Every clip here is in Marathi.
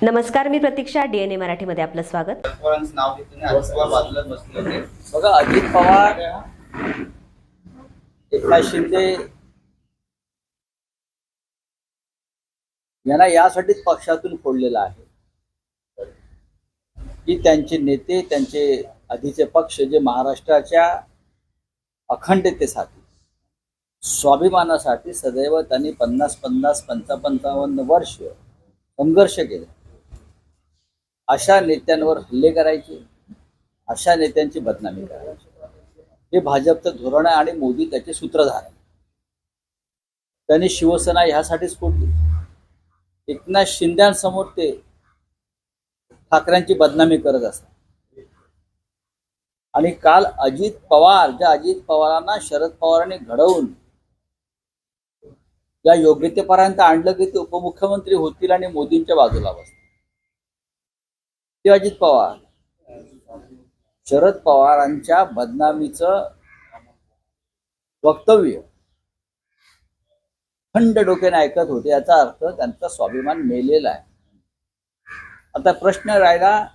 नमस्कार, मी प्रतीक्षा. DNA मराठीमध्ये आपलं स्वागत. नाव घेतलं आणि अजित पवार बाजूला बसले होते. बघा, अजित पवार, एकनाथ शिंदे यांना यासाठीच पक्षातून फोडलेला आहे की त्यांचे नेते, त्यांचे आधीचे पक्ष जे महाराष्ट्राच्या अखंडतेसाठी, स्वाभिमानासाठी सदैव त्यांनी 50-50, 55 वर्ष संघर्ष केला. अशा नेत्यांवर हल्ले करायचे, अशा नेत्यांची बदनामी करायची, हे भाजपचं धोरण आहे आणि मोदी त्याचे सूत्रधार आहे. त्यांनी शिवसेना ह्यासाठीच फोडली. एकनाथ शिंद्यांसमोर ते ठाकरेंची बदनामी करत असतात. आणि काल अजित पवारांना शरद पवारांनी घडवून या योग्यतेपर्यंत आणलं की ते उपमुख्यमंत्री होतील आणि मोदींच्या बाजूला बसतील. ते अजित पवार शरद पवारांच्या बदनामीचं वक्तव्य थंड डोक्याने ऐकत होते. याचा अर्थ त्यांचा स्वाभिमान मेलेला आहे. आता प्रश्न राहिला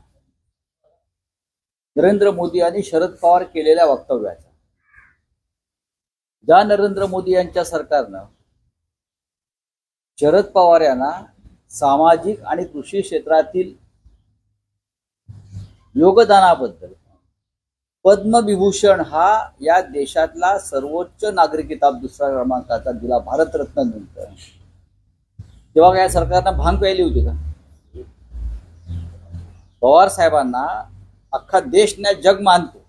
नरेंद्र मोदी आणि शरद पवार केलेल्या वक्तव्याचा. ज्या नरेंद्र मोदी यांच्या सरकारनं शरद पवार यांना सामाजिक आणि कृषी क्षेत्रातील योगदानाबद्दल पद्मविभूषण हा या देशातला सर्वोच्च नागरी किताब दुसऱ्या क्रमांकाचा दिला, भारतरत्न नंतर, तेव्हा या सरकारनं भांग प्यायली होती का? पवार साहेबांना अख्खा देश नाही, जग मानतो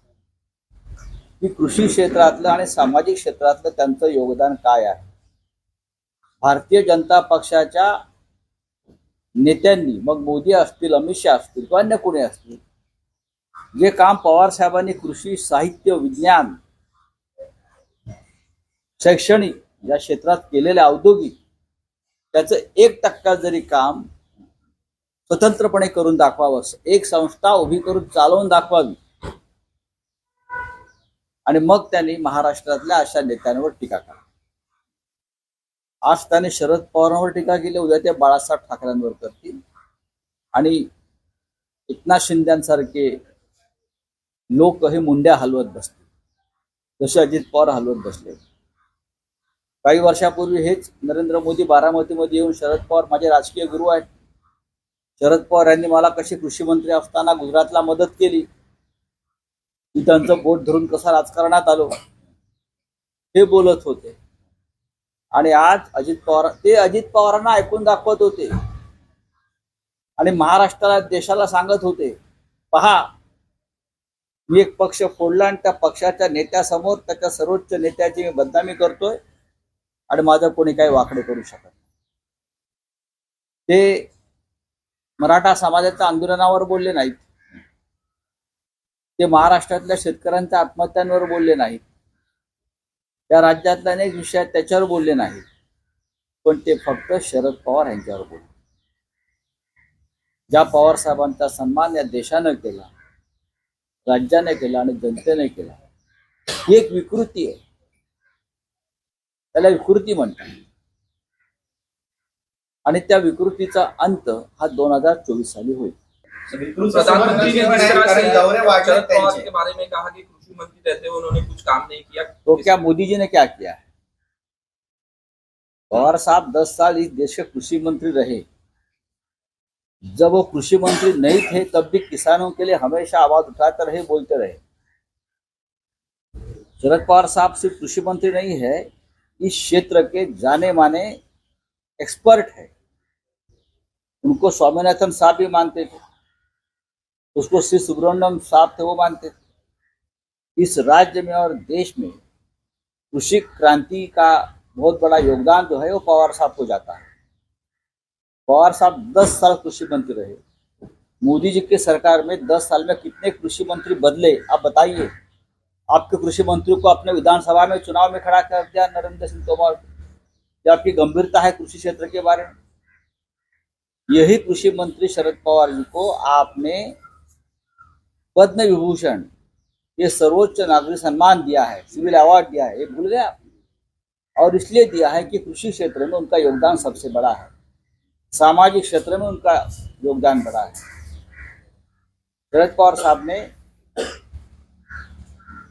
की कृषी क्षेत्रातलं आणि सामाजिक क्षेत्रातलं त्यांचं योगदान काय आहे. भारतीय जनता पक्षाच्या नेत्यांनी, मग मोदी असतील, अमित शहा असतील किंवा अन्य कोणी असतील, जे काम पवार साहेबांनी कृषी, साहित्य, विज्ञान, शैक्षणिक या क्षेत्रात केलेले, औद्योगिक, त्याचं 1% जरी काम स्वतंत्रपणे करून दाखवावं, एक संस्था उभी करून चालवून दाखवावी, आणि मग त्यांनी महाराष्ट्रातल्या अशा नेत्यांवर टीका करा. आज त्याने शरद पवारांवर टीका केली, उद्या ते बाळासाहेब ठाकरेंवर करतील आणि एकनाथ शिंद्यांसारखे लोक हे मुंड्या हलवत बसतील, जसे अजित पवार हलवत बसले. काही वर्षापूर्वी हेच नरेंद्र मोदी बारामतीमध्ये येऊन, शरद पवार माझे राजकीय गुरु आहेत, शरद पवार यांनी मला कशी कृषी मंत्री असताना गुजरातला मदत केली, मी त्यांचं बोट धरून कसा राजकारणात आलो, हे बोलत होते. आणि आज अजित पवारांना ऐकून दाखवत होते आणि महाराष्ट्राला, देशाला सांगत होते, पहा, मी एक पक्ष फोडला आणि त्या पक्षाच्या नेत्यासमोर, त्याच्या सर्वोच्च नेत्याची मी बदनामी करतोय आणि माझं कोणी काही वाकडे करू शकत नाही. ते मराठा समाजाच्या आंदोलनावर बोलले नाहीत, ते महाराष्ट्रातल्या शेतकऱ्यांच्या आत्महत्यांवर बोलले नाहीत, त्या राज्यातल्या अनेक विषयात त्याच्यावर बोलले नाहीत, पण ते फक्त शरद पवार यांच्यावर बोलले. ज्या पवार साहेबांचा सन्मान या देशानं केला, राज्याने केला आणि जनतेने केला, ही एक विकृती आहे, त्याला विकृती म्हणतात. आणि त्या विकृतीचा अंत हा 2024 साली होईल. प्रधानमंत्री ने दौरे वाढले त्यांचे के बारे में कहा कि कृषि मंत्री रहते हुए उन्होंने कुछ काम नहीं किया. तो क्या मोदी जी ने क्या किया है? पवार साहब 10 साल इस देश के कृषि मंत्री रहे. जब वो कृषि मंत्री नहीं थे तब भी किसानों के लिए हमेशा आवाज उठाते रहे, बोलते रहे. शरद पवार साहब सिर्फ कृषि मंत्री नहीं है, इस क्षेत्र के जाने माने एक्सपर्ट है. उनको स्वामीनाथन साहब भी मानते थे, उसको श्री सुब्रमण्यम साहब थे, वो मानते थे. इस राज्य में और देश में कृषि क्रांति का बहुत बड़ा योगदान जो है वो पवार साहब को जाता है. पवार साहब 10 साल कृषि मंत्री रहे. मोदी जी की सरकार में 10 साल में कितने कृषि मंत्री बदले, आप बताइए. आपके कृषि मंत्री को अपने विधानसभा में चुनाव में खड़ा कर दिया नरेंद्र सिंह तोमर. ये आपकी गंभीरता है कृषि क्षेत्र के बारे में? यही कृषि मंत्री शरद पवार जी को आपने पद्म विभूषण, ये सर्वोच्च नागरिक सम्मान दिया है, सिविल अवार्ड दिया है, ये भूल गए आप? और इसलिए दिया है कि कृषि क्षेत्र में उनका योगदान सबसे बड़ा है. सामाजिक क्षेत्र में उनका योगदान बढ़ा है। शरद पवार साहब ने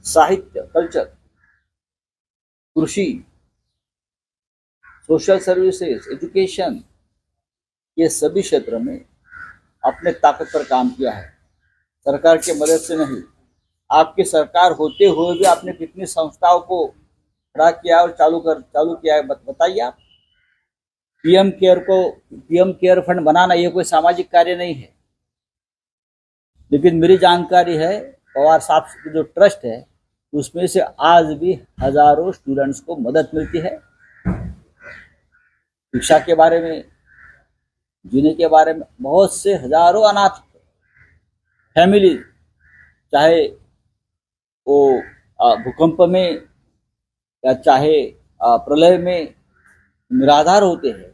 साहित्य, कल्चर, कृषि, सोशल सर्विसेज, एजुकेशन, ये सभी क्षेत्र में अपने ताकत पर काम किया है, सरकार की मदद से नहीं। आपकी सरकार होते हुए भी आपने कितनी संस्थाओं को खड़ा किया और चालू किया है, बताइए आप। पीएम केयर फंड बनाना ये कोई सामाजिक कार्य नहीं है, लेकिन मेरी जानकारी है पवार साहब की जो ट्रस्ट है उसमें से आज भी हजारों स्टूडेंट्स को मदद मिलती है, शिक्षा के बारे में, जीने के बारे में। बहुत से हजारों अनाथ फैमिली, चाहे वो भूकंप में या चाहे प्रलय में निराधार होते हैं,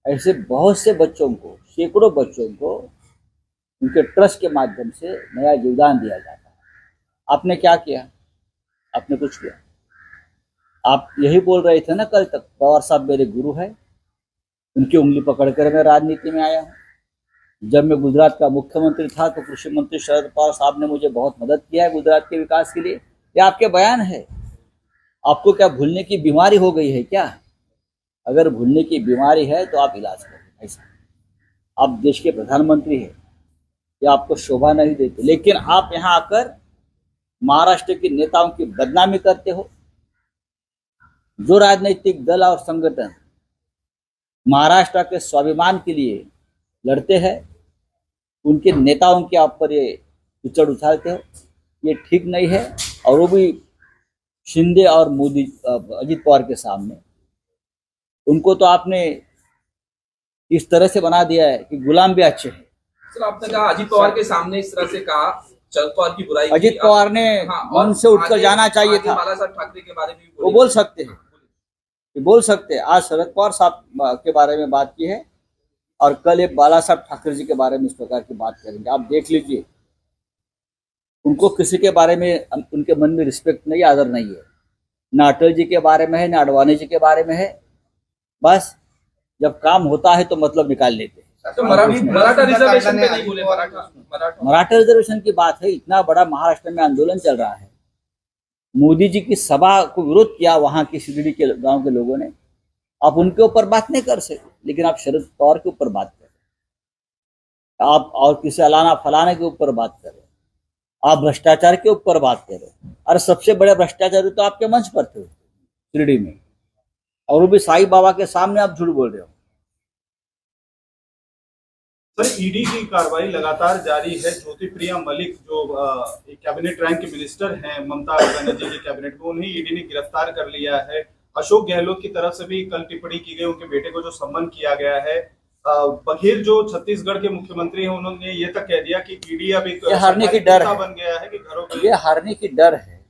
ऐसे बहुत से बच्चों को, सैकड़ों बच्चों को उनके ट्रस्ट के माध्यम से नया योगदान दिया जाता है। आपने क्या किया? आपने कुछ किया? आप यही बोल रहे थे ना कल तक, पवार साहब मेरे गुरु है, उनकी उंगली पकड़कर मैं राजनीति में आया हूँ। जब मैं गुजरात का मुख्यमंत्री था तो कृषि मंत्री शरद पवार साहब ने मुझे बहुत मदद किया है गुजरात के विकास के लिए। ये आपके बयान है। आपको क्या भूलने की बीमारी हो गई है क्या? अगर भूलने की बीमारी है तो आप इलाज करें। ऐसा आप देश के प्रधानमंत्री हैं, ये आपको शोभा नहीं देते, लेकिन आप यहाँ आकर महाराष्ट्र के नेताओं की बदनामी करते हो। जो राजनीतिक दल और संगठन महाराष्ट्र के स्वाभिमान के लिए लड़ते हैं, उनके नेताओं के आप पर ये कीचड़ उछालते हो, ये ठीक नहीं है। और वो भी शिंदे और मोदी, अजित पवार के सामने। उनको तो आपने इस तरह से बना दिया है कि गुलाम भी अच्छे हैं। सर, आपने कहा अजित पवार के सामने इस तरह से कहा, शरद पवार की बुराई की। अजित पवार ने मन से उठकर जाना चाहिए था। बाला साहब ठाकरे के बारे में वो बोल सकते हैं, बोल सकते हैं। आज शरद पवार साहब के बारे में बात की है और कल एक बाला साहब ठाकरे जी के बारे में इस प्रकार की बात करेंगे। आप देख लीजिए, उनको किसी के बारे में, उनके मन में रिस्पेक्ट नहीं, आदर नहीं है। ना अटल जी के बारे में है, ना आडवाणी जी के बारे में है। बस जब काम होता है तो मतलब निकाल लेते हैं। तो मराठा रिजर्वेशन पे नहीं बोले। मराठा रिजर्वेशन की बात है। इतना बड़ा महाराष्ट्र में आंदोलन चल रहा है, मोदी जी की सभा को विरोध किया वहां की शिरडी के गांव के लोगों ने। आप उनके ऊपर बात नहीं कर सकते, लेकिन आप शरद पवार के ऊपर बात करें, आप और किसी अलाना फलाने के ऊपर बात करें, आप भ्रष्टाचार के ऊपर बात करें। और सबसे बड़े भ्रष्टाचारी तो आपके मंच पर थे शिरडी में, और वो भी साईं बाबा के सामने आप झूठ बोल रहे हो। सर, ईडी की कार्रवाई लगातार जारी है। ज्योतिप्रिया मलिक जो एक कैबिनेट रैंक के मिनिस्टर हैं ममता बनर्जी के कैबिनेट में, उन्हें ईडी ने गिरफ्तार कर लिया है। अशोक गहलोत की तरफ से भी कल टिप्पणी की गई, उनके बेटे को जो सम्मन किया गया है। बघेल जो छत्तीसगढ़ के मुख्यमंत्री हैं, उन्होंने ये तक कह दिया कि ईडी अब एक हारने की डर है, बन गया है कि घरों के ये हारने की डर है।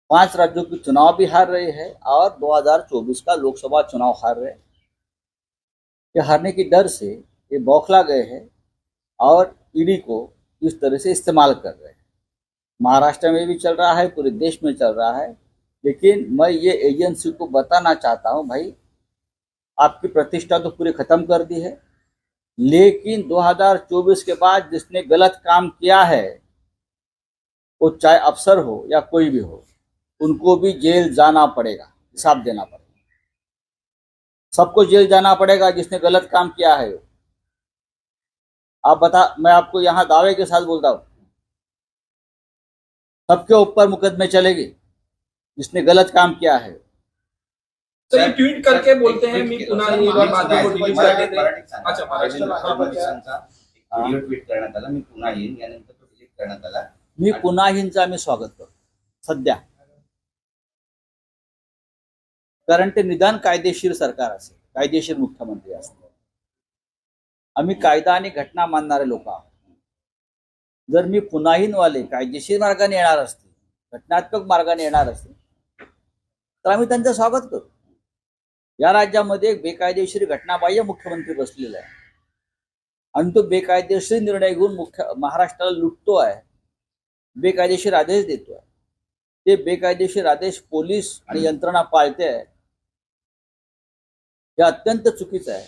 5 राज्यों के चुनाव भी हार रहे हैं और 2024 का लोकसभा चुनाव हार रहे हैं। ये हारने की डर से ये बौखला गए हैं और ईडी को इस तरह से इस्तेमाल कर रहे हैं। महाराष्ट्र में भी चल रहा है, पूरे देश में चल रहा है। लेकिन मैं ये एजेंसी को बताना चाहता हूं, भाई आपकी प्रतिष्ठा तो पूरी खत्म कर दी है, लेकिन 2024 के बाद जिसने गलत काम किया है, वो चाहे अफसर हो या कोई भी हो, उनको भी जेल जाना पड़ेगा, हिसाब देना पड़ेगा। सबको जेल जाना पड़ेगा जिसने गलत काम किया है। आप बता, मैं आपको यहाँ दावे के साथ बोलता हूँ, सबके ऊपर मुकदमे चलेगी जिसने गलत काम किया है। तो ये ट्वीट करके बोलते हैं मी पुन्हा येईल, बातमी को डिलीट करके दे। अच्छा, फडणवीसांचा व्हिडिओ ट्विट करण्यात आला, मी पुन्हा येईन, यानंतर तो डिलीट करण्यात आला। मी पुन्हा येईनचं आम्ही स्वागत करतो सध्या, कारण ते निदान कायदेशीर सरकार असेल, कायदेशीर मुख्यमंत्री असतील। आम्ही कायदा आणि घटना मानणारे लोक आहोत। जर मी पुन्हाहीनवाले कायदेशीर मार्गाने येणार असतील, घटनात्मक मार्गाने येणार असतील, तर आम्ही त्यांचं स्वागत करू। या राज्यामध्ये एक बेकायदेशीर घटनाबाह्य मुख्यमंत्री बसलेला आहे आणि तो बेकायदेशीर निर्णय घेऊन महाराष्ट्राला लुटतो आहे, बेकायदेशीर आदेश देतो आहे। ते बेकायदेशीर आदेश पोलीस आणि यंत्रणा पाळते आहे, हे अत्यंत चुकीचं आहे।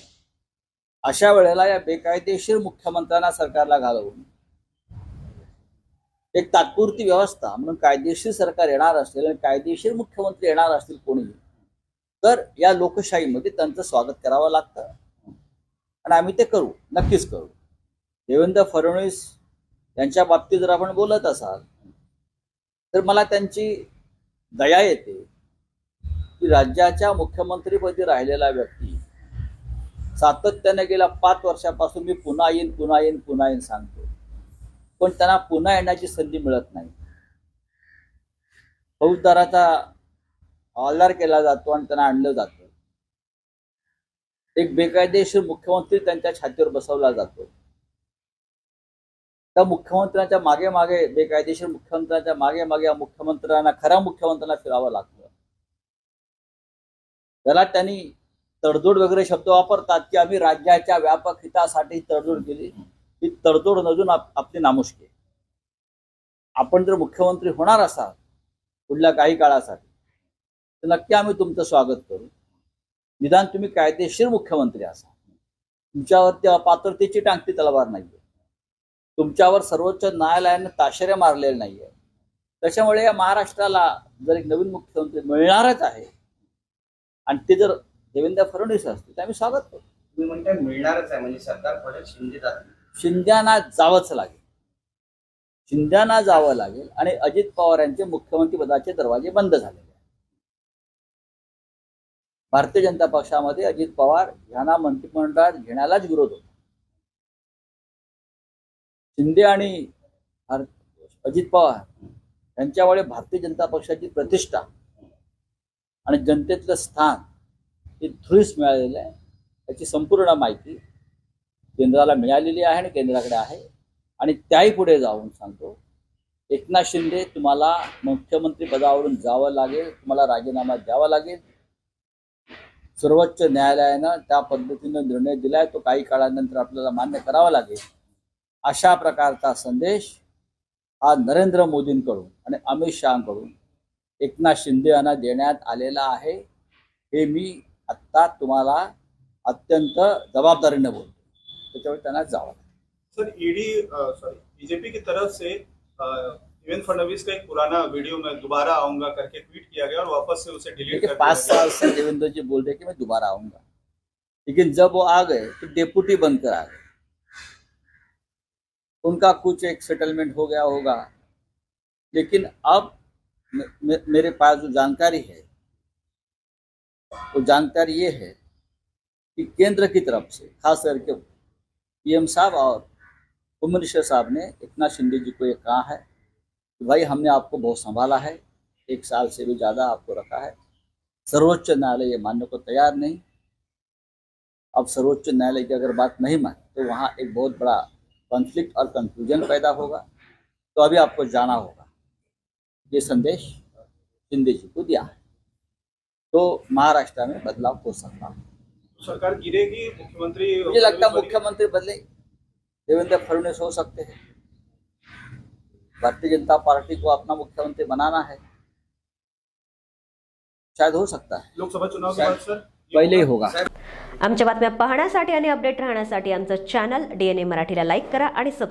अशा वेळेला या बेकायदेशीर मुख्यमंत्र्यांना सरकारला घालवून एक तात्पुरती व्यवस्था म्हणून कायदेशीर सरकार येणार असेल आणि कायदेशीर मुख्यमंत्री येणार असतील कोणी, तर या लोकशाहीमध्ये त्यांचं स्वागत करावं लागतं आणि आम्ही ते करू, नक्कीच करू. देवेंद्र फडणवीस यांच्या बाबतीत जर आपण बोलत असाल तर मला त्यांची दया येते की राज्याच्या मुख्यमंत्रीपदी राहिलेला व्यक्ती सातत्याने गेल्या 5 वर्षापासून मी पुन्हा येईन सांगतो, पण त्यांना पुन्हा येण्याची संधी मिळत नाही. फौजदाराचा हवालदार केला जातो आणि त्यांना आणलं जातं. एक बेकायदेशीर मुख्यमंत्री त्यांच्या छातीवर बसवला जातो. त्या मुख्यमंत्र्यांच्या मागे बेकायदेशीर मुख्यमंत्र्यांच्या मागे मुख्यमंत्र्यांना, खऱ्या मुख्यमंत्र्यांना फिरावं लागतं. त्याला त्यांनी तडजोड वगैरे शब्द वापरतात की आम्ही राज्याच्या व्यापक हितासाठी तडजोड केली. ही तडजोड नजून आपली नामुष्की. आपण जर मुख्यमंत्री होणार असाल पुढल्या काही काळासाठी तर नक्की आम्ही तुमचं स्वागत करू. निदान तुम्ही कायदेशीर मुख्यमंत्री असाल. तुमच्यावरती अपात्रतेची टांगती तलवार नाहीये. तुमच्यावर सर्वोच्च न्यायालयाने ताशेरे मारलेले नाहीये. त्याच्यामुळे या महाराष्ट्राला जर एक नवीन मुख्यमंत्री मिळणारच आहे आणि ते जर देवेंद्र फडणवीस असतील तर आम्ही स्वागत करू. तुम्ही म्हणताय मिळणारच आहे म्हणजे सरकार पडेल शिंदे जातील. शिंद्यांना जावंच लागेल. शिंद्यांना जावं लागेल आणि अजित पवार यांचे मुख्यमंत्री पदाचे दरवाजे बंद झालेले आहेत. भारतीय जनता पक्षामध्ये अजित पवार यांना मंत्रिमंडळात घेण्यालाच विरोध होता. शिंदे आणि अजित पवार यांच्यामुळे भारतीय जनता पक्षाची प्रतिष्ठा आणि जनतेतलं स्थान हे धुळीस मिळालेलं आहे. याची संपूर्ण माहिती केंद्राला मिळालेली आहे आणि केंद्राकडे आहे. आणि त्याही पुढे जाऊन सांगतो, एकनाथ शिंदे तुम्हाला मुख्यमंत्री पदावरून जावं लागेल, तुम्हाला राजीनामा द्यावा लागेल. सर्वोच्च न्यायालयानं त्या पद्धतीनं निर्णय दिलाय, तो काही काळानंतर आपल्याला मान्य करावा लागेल. अशा प्रकारचा संदेश हा नरेंद्र मोदींकडून आणि अमित शहाकडून एकनाथ शिंदे यांना देण्यात आलेला आहे. हे मी आत्ता तुम्हाला अत्यंत जबाबदारीने बोलतो. त्याच्यामुळे त्यांना जावं. सर बीजेपी की तरफ से देवेंद्र फडणवीस का एक पुराना वीडियो में दोबारा आऊंगा करके ट्वीट किया गया और वापस से उसे डिलीट कर दिया. 5 साल से देवेंद्र जी बोल रहे कि मैं दोबारा आऊंगा, लेकिन जब वो आ गए तो डेपुटी बनकर आ गए. उनका कुछ एक सेटलमेंट हो गया होगा, लेकिन अब मेरे पास जो जानकारी है वो जानकारी ये है कि केंद्र की तरफ से खास करके पीएम साहब और होम मिनिस्टर साहब ने एकनाथ शिंदे जी को ये कहा है कि भाई हमने आपको बहुत संभाला है, 1 साल से भी ज़्यादा आपको रखा है. सर्वोच्च न्यायालय ये मानने को तैयार नहीं. अब सर्वोच्च न्यायालय की अगर बात नहीं माने तो वहाँ एक बहुत बड़ा कॉन्फ्लिक्ट और कंफ्यूजन पैदा होगा. तो अभी आपको जाना होगा. ये संदेश शिंदे जी को दिया है. तो महाराष्ट्र में बदलाव हो सकता है. सरकार गिरेगी, मुख्यमंत्री मुझे लगता है मुख्यमंत्री बदले, देवेंद्र फडणवीस हो सकते हैं. भारतीय जनता पार्टी को अपना मुख्यमंत्री बनाना है, शायद हो सकता है. लोकसभा चुनाव के बाद सर पहले ही होगा. आमच्या बातम्या पाहण्यासाठी आणि अपडेट राहण्यासाठी आमचं चॅनल DNA मराठीला लाईक करा आणि सबस्क्राईब